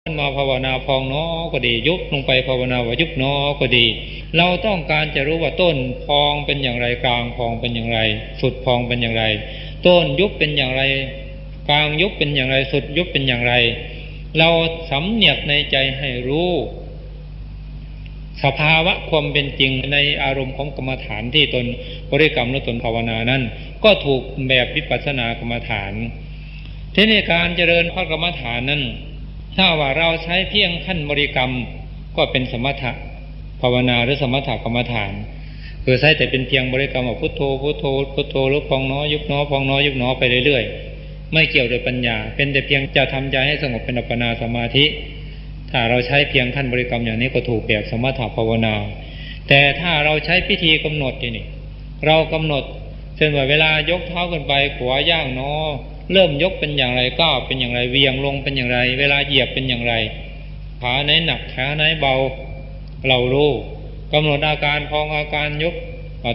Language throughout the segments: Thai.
มาภาวนาพองน้อก็ดียุบลงไปภาวนาว่ายุบน้อก็ดีเราต้องการจะรู้ว่าต้นพองเป็นอย่างไรกลางพองเป็นอย่างไรสุดพองเป็นอย่างไรต้นยุบเป็นอย่างไรกลางยุบเป็นอย่างไรสุดยุบเป็นอย่างไรเราสำเนียกในใจให้รู้สภาวะความเป็นจริงในอารมณ์ของกรรมฐานที่ตนบริกรรมหรือตนภาวนานั้นก็ถูกแบบวิปัสสนากรรมฐานทีนี้การเจริญพระกรรมฐานนั้นถ้าว่าเราใช้เพียงขั้นบริกรรมก็เป็นสมถะภาวนาหรือสมถะกรรมฐานคือใช้แต่เป็นเพียงบริกรรมว่าพุทโธพุทโธพุทโธหรือพองน้อยุบน้อพองน้อยุบน้อไปเรื่อยๆไม่เกี่ยวด้วยปัญญาเป็นแต่เพียงจะทำใจให้สงบเป็นอัปปนาสมาธิถ้าเราใช้เพียงขั้นบริกรรมอย่างนี้ก็ถูกแบบสมถะภาวนาแต่ถ้าเราใช้พิธีกำหนดนี่เรากำหนดเช่นว่าเวลายกเท้าขึ้นไปขวาย่างน้อเริ่มยกเป็นอย่างไรก้าวเป็นอย่างไรเวียงลงเป็นอย่างไรเวลาเหยียบเป็นอย่างไรขาไหนหนักขาไหนเบาเรารู้กำหนดอาการพองอาการยก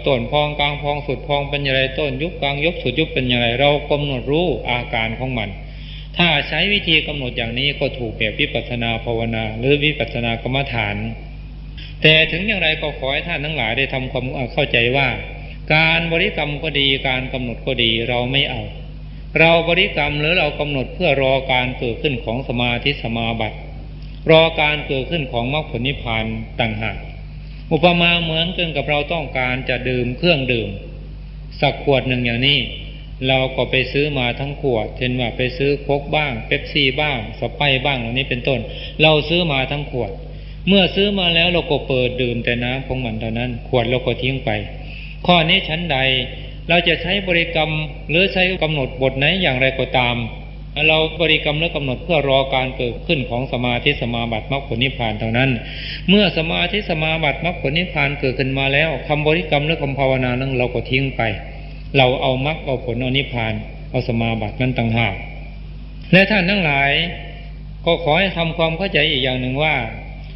ต้นพองกลางพองสุดพองเป็นอย่างไรต้นยุบกลางยกสุดยุบเป็นอย่างไรเรากำหนดรู้อาการของมันถ้าใช้วิธีกำหนดอย่างนี้ก็ถูกแบบวิปัสสนาภาวนาหรือวิปัสสนากรรมฐานแต่ถึงอย่างไรก็ขอให้ท่านทั้งหลายได้ทำความเข้าใจว่าการบริกรรมก็ดีการกำหนดก็ดีเราไม่เอาเราบริกรรมหรือเรากำหนดเพื่อรอการเกิดขึ้นของสมาธิสมาบัติรอการเกิดขึ้นของมรรคผลนิพพานต่างหากอุปมาเหมือนกันกับเราต้องการจะดื่มเครื่องดื่มสักขวดหนึ่งอย่างนี้เราก็ไปซื้อมาทั้งขวดเช่นว่าไปซื้อโค้กบ้างเป๊ปซี่บ้างสไปร์บ้างเหล่านี้เป็นต้นเราซื้อมาทั้งขวดเมื่อซื้อมาแล้วเราก็เปิดดื่มแต่น้ำของมันเท่านั้นขวดเราก็ทิ้งไปข้อนี้ชั้นใดเราจะใช้บริกรรมหรือใช้กำหนดบทไหนอย่างไรก็ตามเราบริกรรมหรือกำหนดเพื่อรอการเกิดขึ้นของสมาธิสมาบัติมรรคผลนิพพานเท่านั้นเมื่อสมาธิสมาบัติมรรคผลนิพพานเกิดขึ้นมาแล้วคำบริกรรมหรือคำภาวนานั้นเราก็ทิ้งไปเราเอามรรคเอาผลเอานิพพานเอาสมาบัตินั้นต่างหากและท่านทั้งหลายก็ขอให้ทำความเข้าใจอีกอย่างหนึ่งว่า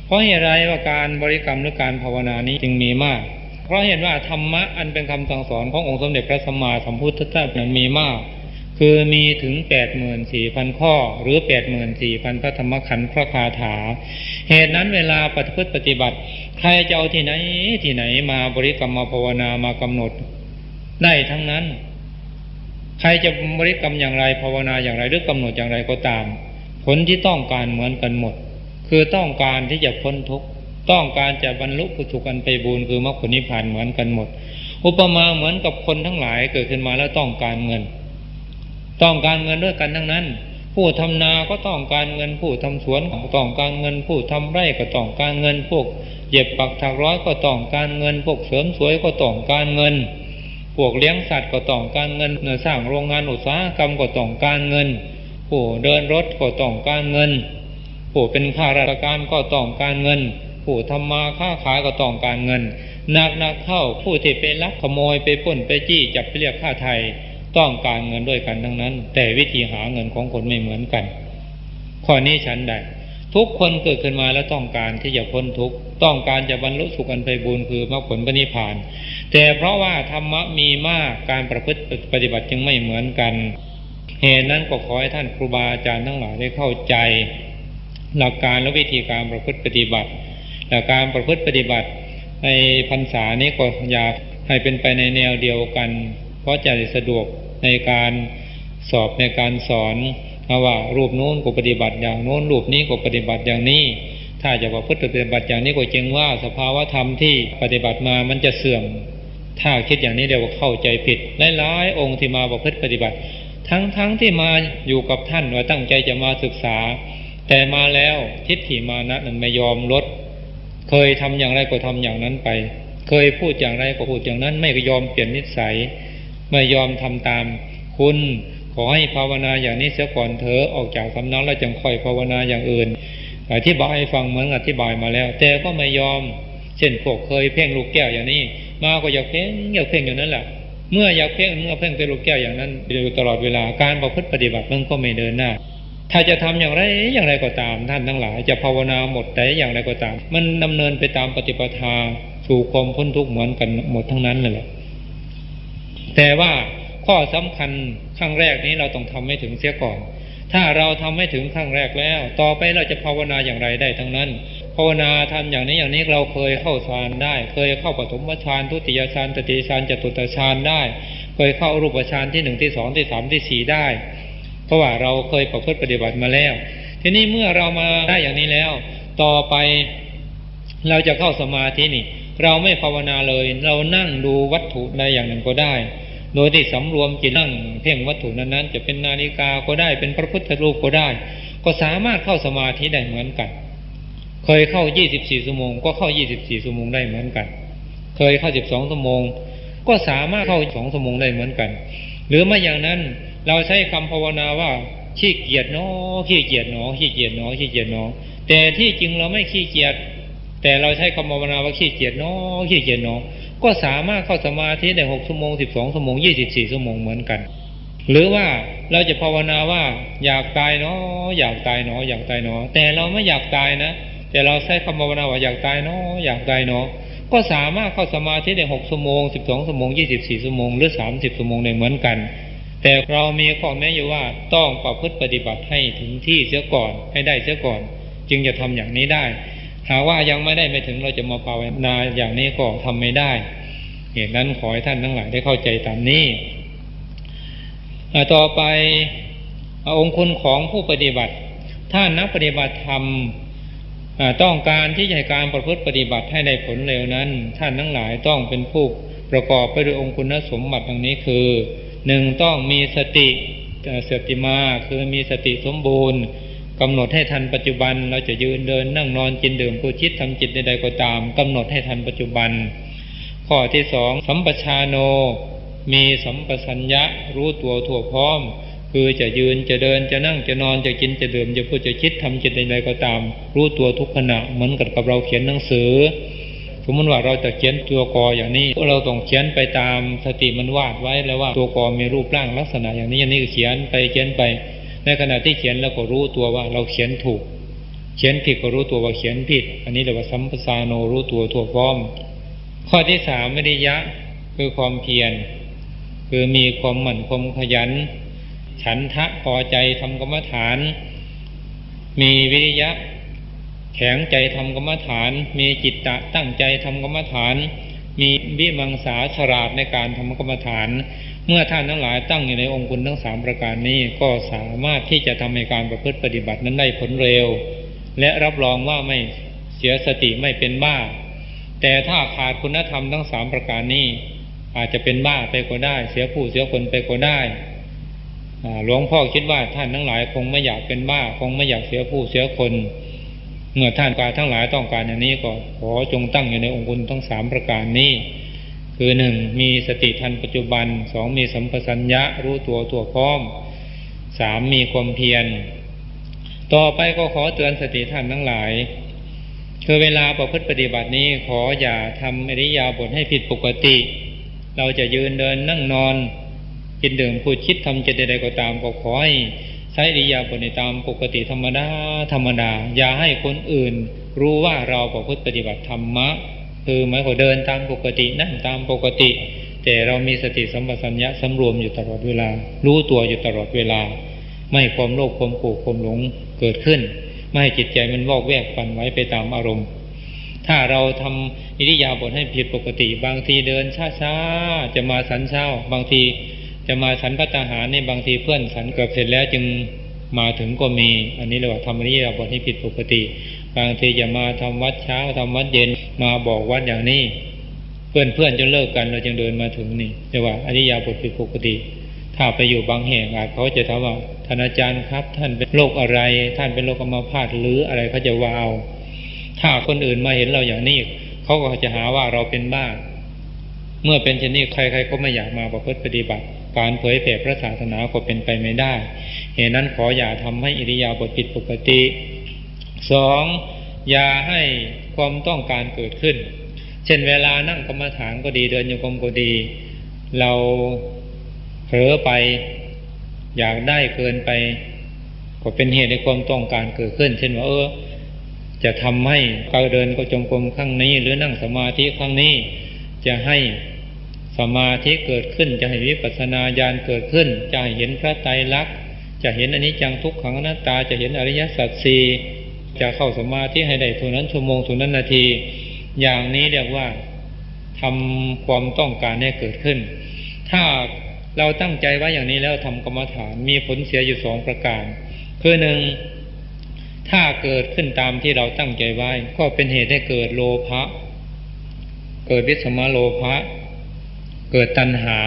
เพราะเหตุไรว่าการบริกรรมหรือการภาวนานี้จึงมีมากเพราะเห็นว่าธรรมะอันเป็นคำสั่งสอนขององค์สมเด็จพระสัมมาสัมพุทธเจ้านั้นมีมากคือมีถึง 84,000 ข้อหรือ 84,000 พระธรรมขันธ์พระคาถาเหตุนั้นเวลาปฏิบัติใครจะเอาที่ไหนมาบริกรรมมาภาวนามากำหนดได้ทั้งนั้นใครจะบริกรรมอย่างไรภาวนาอย่างไรหรือกำหนดอย่างไรก็ตามผลที่ต้องการเหมือนกันหมดคือต้องการที่จะพ้นทุกข์ต้องการจะบรรลุพุทธอันไพบูลย์คือมรรคผลนิพพานเหมือนกันหมดอุปมาเหมือนกับคนทั้งหลายเกิดขึ้นมาแล้วต้องการเงินด้วยกันทั้งนั้นผู้ทำนาก็ต้องการเงินผู้ทำสวนก็ต้องการเงินผู้ทำไร่ก็ต้องการเงินพวกเย็บปักถักร้อยก็ต้องการเงินพวกเสริมสวยก็ต้องการเงินพวกเลี้ยงสัตว์ก็ต้องการเงินสร้างโรงงานอุตสาหกรรมก็ต้องการเงินผู้เดินรถก็ต้องการเงินผู้เป็นข้าราชการก็ต้องการเงินผู้ทำมาค้าขายก็ต้องการเงินหนักเข้าผู้ที่ไปลักขโมยไปปล้นไปจี้จับไปเรียกค่าไถ่ต้องการเงินด้วยกันทั้งนั้นแต่วิธีหาเงินของคนไม่เหมือนกันข้อนี้ฉันใดทุกคนเกิดขึ้นมาแล้วต้องการที่จะพ้นทุกข์ต้องการจะบรรลุสุขอันไพบูลย์คือมรรคผลนิพพานแต่เพราะว่าธรรมะมีมากการประพฤติปฏิบัติจึงไม่เหมือนกันเหตุนั้นก็ขอให้ท่านครูบาอาจารย์ทั้งหลายได้เข้าใจหลักการและวิธีการประพฤติปฏิบัติและการประพฤติปฏิบัติในพรรษานี้ก็อยากให้เป็นไปในแนวเดียวกันเพราะจะสะดวกในการสอบในการสอนว่ารูปโน้นก็ปฏิบัติอย่างโน้นรูปนี้ก็ปฏิบัติอย่างนี้ถ้าจะประพฤติปฏิบัติอย่างนี้ก็จึงว่าสภาวะธรรมที่ปฏิบัติมามันจะเสื่อมถ้าคิดอย่างนี้เดี๋ยวเข้าใจผิดหลายๆองค์ที่มาประพฤติปฏิบัติทั้งที่มาอยู่กับท่านว่าตั้งใจจะมาศึกษาแต่มาแล้วทิฏฐิมานะนั้นไม่ยอมลดเคยทำอย่างไรก็ทำอย่างนั้นไปเคยพูดอย่างไรก็พูดอย่างนั้นไม่ยอมเปลี่ยนนิสัยไม่ยอมทำตามคุณขอให้ภาวนาอย่างนี้เสียก่อนเถอะออกจากสำนักแล้วจึงค่อยภาวนาอย่างอื่นอธิบายให้ฟังเหมือนอธิบายมาแล้วแต่ก็ไม่ยอมเช่นพวกเคยเพ่งลูกแก้วอย่างนี้มาก็อยากเพ่งอยู่นั่นแหละเมื่อเพ่งเป็นลูกแก้วอย่างนั้นอยู่ตลอดเวลาการประพฤติปฏิบัติมันก็ไม่เดินหน้าถ้าจะทำอย่างไรก็ตามท่านทั้งหลายจะภาวนาหมดแต่อย่างไรก็ตามมันดำเนินไปตามปฏิปทาสู่ความพ้นทุกข์เหมือนกันหมดทั้งนั้นเลยแหละแต่ว่าข้อสำคัญขั้งแรกนี้เราต้องทำให้ถึงเสียก่อน ถ้าเราทำให้ถึงขั้งแรกแล้วต่อไปเราจะภาวนาอย่างไรได้ทั้งนั้นภาวนาทำอย่างนี้เราเคยเข้าฌานได้เคยเข้าปฐมฌานทุติยฌานตติยฌานจตุตฌานได้เคยเข้ารูปฌานที่1ที่2ที่3ที่4ได้เพราะว่าเราเคยประพฤติปฏิบัติมาแล้วทีนี้เมื่อเรามาได้อย่างนี้แล้วต่อไปเราจะเข้าสมาธินี่เราไม่ภาวนาเลยเรานั่งดูวัตถุใดอย่างหนึ่งก็ได้โดยที่สำรวมจิตนั่งเพ่งวัตถุนั้นๆจะเป็นนาฬิกาก็ได้เป็นพระพุทธรูปก็ได้ก็สามารถเข้าสมาธิได้เหมือนกันเคยเข้า24ชั่วโมงก็เข้า24ชั่วโมงได้เหมือนกันเคยเข้า12ชั่วโมงก็สามารถเข้า2ชั่วโมงได้เหมือนกันหรือไม่อย่างนั้นเราใช้คำภาวนาว่าขี้เกียจเนาะขี้เกียจเนาะขี้เกียจเนาะขี้เกียจเนาะแต่ที่จริงเราไม่ขี้เกียจแต่เราใช้คำภาวนาว่าขี้เกียจเนาะขี้เกียจเนาะก็สามารถเข้าสมาธิได้6ชั่วโมง12ชั่วโมง24ชั่วโมงเหมือนกันหรือว่าเราจะภาวนาว่าอยากตายเนาะอยากตายเนาะอยากตายเนาะแต่เราไม่อยากตายนะแต่เราใช้คำภาวนาว่าอยากตายเนาะอยากตายเนาะก็สามารถเข้าสมาธิได้6ชั่วโมง12ชั่วโมง24ชั่วโมงหรือ30ชั่วโมงได้เหมือนกันแต่เรามีข้อแม้อยู่ว่าต้องประพฤติปฏิบัติให้ถึงที่เสียก่อนให้ได้เสียก่อนจึงจะทำอย่างนี้ได้หากว่ายังไม่ได้ไม่ถึงเราจะมาภาวนาอย่างนี้ก็ทำไม่ได้เหตุนั้นขอให้ท่านทั้งหลายได้เข้าใจตามนี้ต่อไปองค์คุณของผู้ปฏิบัติถ้านักปฏิบัติธรรมต้องการที่จะให้การประพฤติปฏิบัติให้ได้ผลเร็วนั้นท่านทั้งหลายต้องเป็นผู้ประกอบไปด้วยองค์คุณสมบัติดังนี้คือ1ต้องมีสติมาคือมีสติสมบูรณ์กำหนดให้ทันปัจจุบันเราจะยืนเดินนั่งนอนกินดื่มพูดคิดทำจิตใดๆก็ตามกำหนดให้ทันปัจจุบันข้อที่2สัมปชาโนมีสัมปชัญญะรู้ตัวทั่วพร้อมคือจะยืนจะเดินจะนั่งจะนอนจะกินจะดื่มจะพูดจะคิดทำจิตใดๆก็ตามรู้ตัวทุกขณะเหมือนกับเราเขียนหนังสือสมมติว่าเราจะเขียนตัวกออย่างนี้เราต้องเขียนไปตามสติมันวาดไว้แล้วว่าตัวกอมีรูปร่างลักษณะอย่างนี้ก็เขียนไปในขณะที่เขียนแล้วก็รู้ตัวว่าเราเขียนถูกเขียนผิดก็รู้ตัวว่าเขียนผิดอันนี้เรียกว่าสัมปชาโนรู้ตัวทั่วพร้อมข้อที่3วิริยะคือความเพียรคือมีความหมั่นความขยันฉันทะพอใจทำกรรมฐานมีวิริยะแข็งใจทำกรรมฐานมีจิตตะตั้งใจทำกรรมฐานมีวิมังสาฉลาดในการทำกรรมฐานเมื่อท่านทั้งหลายตั้งอยู่ในองค์คุณทั้ง3ประการนี้ก็สามารถที่จะทำให้การประพฤติปฏิบัตินั้นได้ผลเร็วและรับรองว่าไม่เสียสติไม่เป็นบ้าแต่ถ้าขาดคุณธรรมทั้ง3ประการนี้อาจจะเป็นบ้าไปก็ได้เสียผู้เสียคนไปก็ได้หลวงพ่อคิดว่าท่านทั้งหลายคงไม่อยากเป็นบ้าคงไม่อยากเสียผู้เสียคนเมื่อท่านการทั้งหลายต้องการอย่างนี้ก็ขอจงตั้งอยู่ในองค์คุณทั้ง3ประการนี้คือ1มีสติทันปัจจุบัน2มีสัมปชัญญะรู้ตัวทั่วพร้อม3มีความเพียรต่อไปก็ขอเตือนสติท่านทั้งหลายคือเวลาประพฤติปฏิบัตินี้ขออย่าทำอิริยาบถให้ผิดปกติเราจะยืนเดินนั่งนอนกินดื่มพูดคิดทำจิตใดๆก็ตามก็ขอให้ใช้อิริยาบถในตามปกติธรรมดาอย่าให้คนอื่นรู้ว่าเราประพฤติปฏิบัติธรรมะคือหมายความเดินตามปกตินั่งตามปกติแต่เรามีสติสัมปชัญญะสำรวมอยู่ตลอดเวลารู้ตัวอยู่ตลอดเวลาไม่ให้ความโลภความโกรธความหลงเกิดขึ้นไม่ให้จิตใจมันวอกแวกปั่นไว้ไปตามอารมณ์ถ้าเราทำอิริยาบถให้ผิดปกติบางทีเดินช้าๆจะมาฉันเช้าบางทีจะมาฉันภัตตาหารในบางทีเพื่อนฉันเกือบเสร็จแล้วจึงมาถึงก็มีอันนี้เรียกว่าทำอิริยาบถให้ผิดปกติบางทีจะมาทำวัดเช้าทำวัดเย็นมาบอกวัดอย่างนี้เพื่อนจะเลิกกันเราจึงเดินมาถึงนี่เรียกว่าอิริยาบถผิดปกติถ้าไปอยู่บางแห่งอาจเขาจะถามว่าท่านอาจารย์ครับท่านเป็นโรคอะไรท่านเป็นโรคอัมพาตหรืออะไรเขาจะว่าเอาถ้าคนอื่นมาเห็นเราอย่างนี้เขาก็จะหาว่าเราเป็นบ้าเมื่อเป็นเช่นนี้ใครๆก็ไม่อยากมาประพฤติปฏิบัติการเผยแผ่พระศาสนาก็เป็นไปไม่ได้เหตุนั้นขออย่าทำให้อิริยาบถผิดปกติ2อย่าให้ความต้องการเกิดขึ้นเช่นเวลานั่งกรรมฐานก็ดีเดินโยกมก็ดีเราเผลอไปอยากได้เกินไปก็เป็นเหตุให้ความต้องการเกิดขึ้นเช่นว่าจะทำให้การเดินก็จงกรมครั้งนี้หรือนั่งสมาธิครั้งนี้จะให้สมาธิเกิดขึ้นจะให้วิปัสสนาญาณเกิดขึ้นจะให้เห็นพระไตรลักษณ์ จะเห็นอนิจจังทุกขังอนัตตาจะเห็นอริยสัจสี่จะเข้าสมาธิให้ได้เท่านั้นชั่วโมงเท่านั้นนาทีอย่างนี้เรียกว่าทำความต้องการให้เกิดขึ้นถ้าเราตั้งใจไว้อย่างนี้แล้วทำกรรมฐานมีผลเสียอยู่2ประการคือหนึ่งถ้าเกิดขึ้นตามที่เราตั้งใจไว้ก็เป็นเหตุให้เกิดโลภะเกิดวิสมโลภะเกิดตัณหา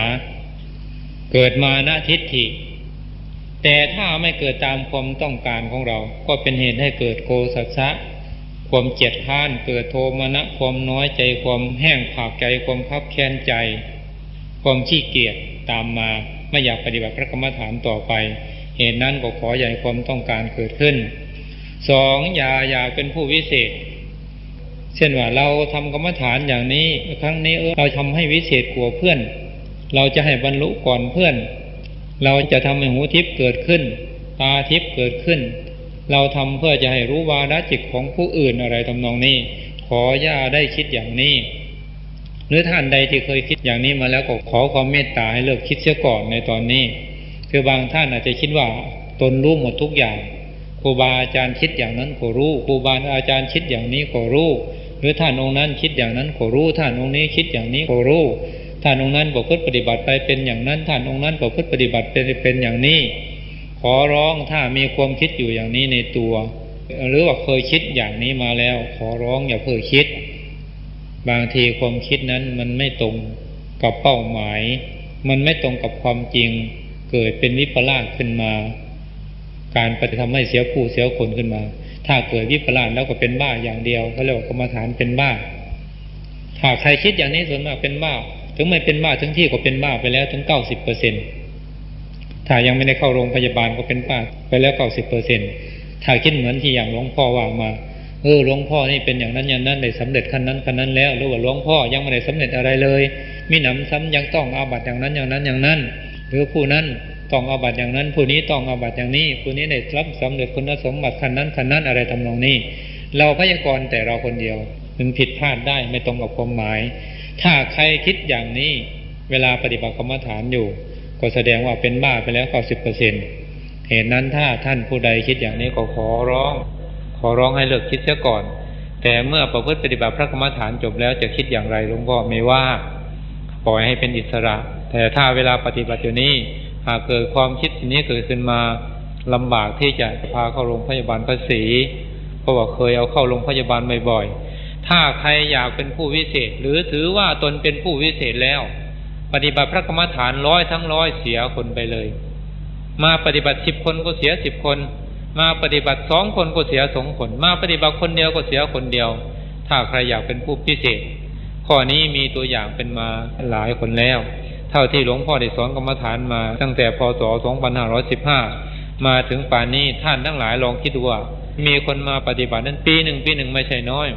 เกิดมานะทิฏฐิแต่ถ้าไม่เกิดตามความต้องการของเราก็เป็นเหตุให้เกิดโกสัสสะความเกียจคร้านเกิดโทมนัสความน้อยใจความแห้งผากใจความคับแค้นใจความขี้เกียจตามมาไม่อยากปฏิบัติพระกรรมฐานต่อไปเหตุนั้นก็ขออย่าให้ความต้องการเกิดขึ้น2อย่าเป็นผู้วิเศษเช่นว่าเราทำกรรมฐานอย่างนี้ครั้งนี้เราทำให้วิเศษกว่าเพื่อนเราจะให้บรรลุก่อนเพื่อนเราจะทำให้หูทิพย์เกิดขึ้นตาทิพย์เกิดขึ้นเราทำเพื่อจะให้รู้วาระจิตของผู้อื่นอะไรทำนองนี้ขออย่าได้คิดอย่างนี้หรือท่านใดที่เคยคิดอย่างนี้มาแล้วก็ขอความเมตตาให้เลิกคิดเสียก่อนในตอนนี้คือบางท่านอาจจะคิดว่าตนรู้หมดทุกอย่างครูบาอาจารย์คิดอย่างนั้นก็รู้ครูบาอาจารย์คิดอย่างนี้ก็รู้หรือท่านองค์นั้นคิดอย่างนั้นก็รู้ท่านองค์นี้คิดอย่างนี้ก็รู้ท่านองค์นั้นประพฤติปฏิบัติไปเป็นอย่างนั้นท่านองค์นั้นประพฤติปฏิบัติเป็นอย่างนี้ขอร้องถ้ามีความคิดอยู่อย่างนี้ในตัวหรือว่าเคยคิดอย่างนี้มาแล้วขอร้องอย่าเพิ่งคิดบางทีความคิดนั้นมันไม่ตรงกับเป้าหมายมันไม่ตรงกับความจริงเกิดเป็นวิปลาสขึ้นมาการปฏิทำให้เสียผู้เสียคนขึ้นมาถ้าเกิดวิปลาสแล้วก็เป็นบ้าอย่างเดียวเขาเรียกว่ากรรมฐานเป็นบ้าถ้าใครคิดอย่างนี้ส่วนมากเป็นบ้าถึงไม่เป็นบ้าถึงที่ก็เป็นบ้าไปแล้วถึง 90%ถ้ายังไม่ได้เข้าโรงพยาบาลก็เป็นบ้าไปแล้ว 90%ถ้าคิดเหมือนที่อย่างหลวงพ่อว่ามาหลวงพ่อนี่เป็นอย่างนั้นอย่างนั้นได้สำเร็จขั้นนั้นแล้วหรือว่าหลวงพ่อยังไม่ได้สำเร็จอะไรเลยมีหนำซ้ำยังต้องอาบัติอย่างนั้นอย่างนั้นหรือผู้นั้นต้องอาบัติอย่างนั้นผู้นี้ต้องอาบัติอย่างนี้ผู้นี้ได้รับสำเร็จคุณสมบัติขั้นนั้นอะไรทำนองนี้เราพยากรณ์แต่เราคนเดียวมันผิดพลาดได้ไม่ตรงกับความหมายถ้าใครคิดอย่างนี้เวลาปฏิบัติกรรมฐานอยู่ก็แสดงว่าเป็นบ้าไปแล้ว 90% เหตุนั้นถ้าท่านผู้ใดคิดอย่างนี้ก็ขอร้องให้เลิกคิดเสียก่อนแต่เมื่อประพฤติปฏิบัติพระกรรมฐานจบแล้วจะคิดอย่างไรหลวงพ่อไม่ว่าปล่อยให้เป็นอิสระแต่ถ้าเวลาปฏิบัติอยู่นี้หากเกิดความคิดนี้เกิดขึ้นมาลำบากที่จะพาเข้าโรงพยาบาลภาษีเพราะว่าเคยเอาเข้าโรงพยาบาลบ่อยๆถ้าใครอยากเป็นผู้วิเศษหรือถือว่าตนเป็นผู้วิเศษแล้วปฏิบัติพระกรรมฐาน100 ทั้ง 100เสียคนไปเลยมาปฏิบัติ10 คนก็เสีย10 คนมาปฏิบัติ2 คนก็เสีย2 คนมาปฏิบัติคนเดียวก็เสียคนเดียวถ้าใครอยากเป็นผู้พิเศษข้อนี้มีตัวอย่างเป็นมาหลายคนแล้วเท่าที่หลวงพ่อได้สอนกรรมฐานมาตั้งแต่พ.ศ. 2515มาถึงป่านนี้ท่านทั้งหลายลองคิดดูว่ามีคนมาปฏิบัตินั้นปีหนึ่งไม่ใช่น้อย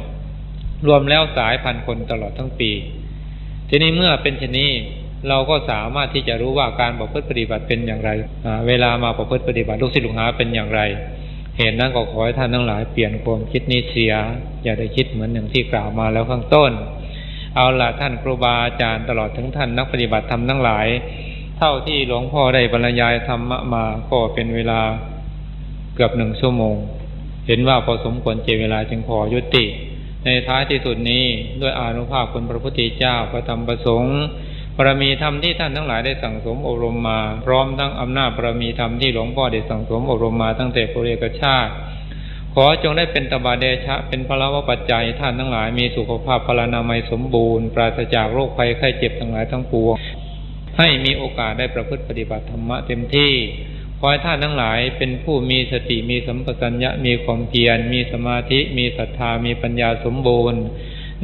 รวมแล้วหลายพันคนตลอดทั้งปีทีนี้เมื่อเป็นเช่นนี้เราก็สามารถที่จะรู้ว่าการประพฤติปฏิบัติเป็นอย่างไรเวลามาประพฤติปฏิบัติลูกศิษย์ลูกหาเป็นอย่างไรเหตุนั้นก็ขอให้ท่านทั้งหลายเปลี่ยนความคิดนี้เสียอย่าได้คิดเหมือนอย่างที่กล่าวมาแล้วข้างต้นเอาล่ะท่านครูบาอาจารย์ตลอดถึงท่านนักปฏิบัติธรรมทั้งหลายเท่าที่หลวงพ่อได้บรรยายธรรมะมาก็เป็นเวลาเกือบ1 ชั่วโมงเห็นว่าพอสมควรเจเวลาจึงขอยุติในท้ายที่สุดนี้ด้วยอานุภาพคุณพระพุทธเจ้าพระธรรมพระสงฆ์บารมีธรรมที่ท่านทั้งหลายได้สั่งสมอบรมมาพร้อมทั้งอำนาจบารมีธรรมที่หลวงพ่อได้สั่งสมอบรมมาตั้งแต่ปุเรกชาติขอจงได้เป็นตบะเดชะเป็นพลวปัจจัยท่านทั้งหลายมีสุขภาพพลานามัยสมบูรณ์ปราศจากโรคภัยไข้เจ็บทั้งหลายทั้งปวงให้มีโอกาสได้ประพฤติปฏิบัติธรรมะเต็มที่ขอให้ท่านทั้งหลายเป็นผู้มีสติมีสัมปชัญญะมีความเพียรมีสมาธิมีศรัทธามีปัญญาสมบูรณ์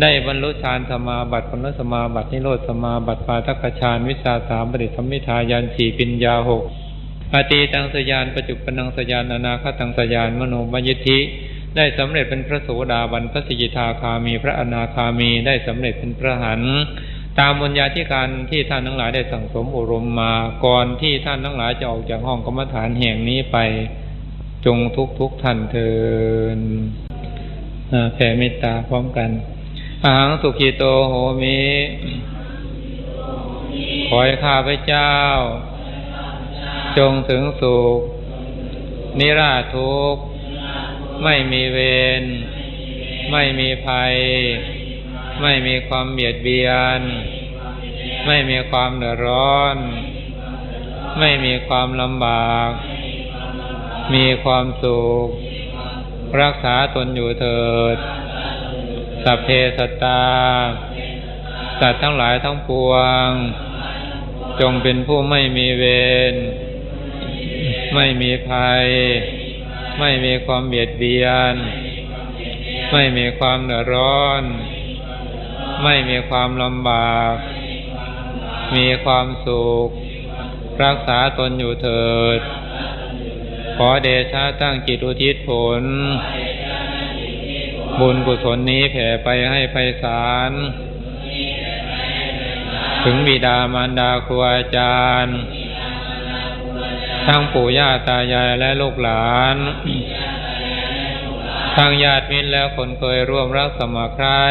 ได้บรรลุฌานสมาบัติผลสมาบัตินิโรธสมาบัติปาทัคฌานวิชา3ปฏิสัมภิทาญาณ4ปัญญา6อตีตังสยานปัจจุปนังสยานอนาคตังสยานมโนมยิทธิได้สำเร็จเป็นพระโสดาบันพระสกิทาคามีพระอนาคามีได้สำเร็จเป็นพระอรหันต์ตามบุญญาธิการที่ท่านทั้งหลายได้สั่งสมอบรมมาก่อนที่ท่านทั้งหลายจะออกจากห้องกรรมฐานแห่งนี้ไปจงทุกท่านเถิดแผ่เมตตาพร้อมกันอหังสุขิโตโหมิขอให้ข้าพเจ้าจงถึงสุข นิราชทุกข์ไม่มีเวรไม่มีภัยไม่มีความเบียดเบียนไม่มีความเดือดร้อนไม่มีความลำบากมีความสุขรักษาตนอยู่เถิดสัพเพสัตตาสัตว์ทั้งหลายทั้งปวงจงเป็นผู้ไม่มีเวรไม่มีภัยไม่มีความเบียดเบียนไม่มีความเดือดร้อนไม่มีความลำบากมีความสุขรักษาตนอยู่เถิดขอเดชะตั้งจิตอุทิศผลบุญกุศลนี้แผ่ไปให้ไพศาลถึงบิดามารดาครูอาจารย์ทั้งปู่ย่าตายายและลูกหลานทั้งญาติมิตรและคนเคยร่วมรักสมัครใคร่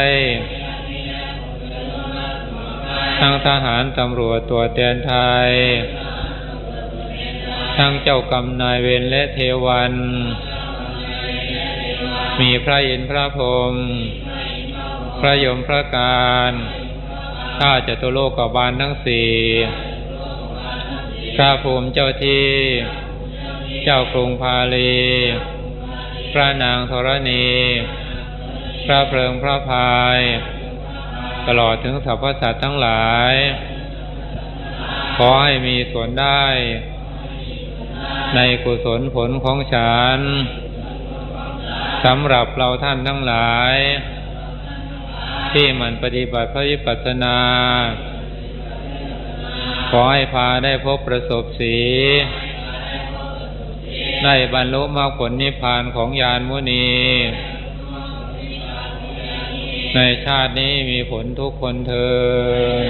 ทั้งทหารตำรวจตัวแทนไทยทั้งเจ้ากรรมนายเวรและเทวันมีพระอินทร์พระพรหมพระยมพระการข้าจตุโลกบาลทั้งสี่พระภูมิเจ้าที่เจ้ากรุงพาลีพระนางธรณีพระเพลิงพระพายตลอดถึงสรรพสัตว์ทั้งหลายขอให้มีส่วนได้ในกุศลผลของฉันสำหรับเราท่านทั้งหลายที่มันปฏิบัติพระวิปัสสนาขอให้พาได้พบประสบสีได้บรรลุมรรคผลนิพพานของญาณมุนีในชาตินี้มีผลทุกคนเทอญ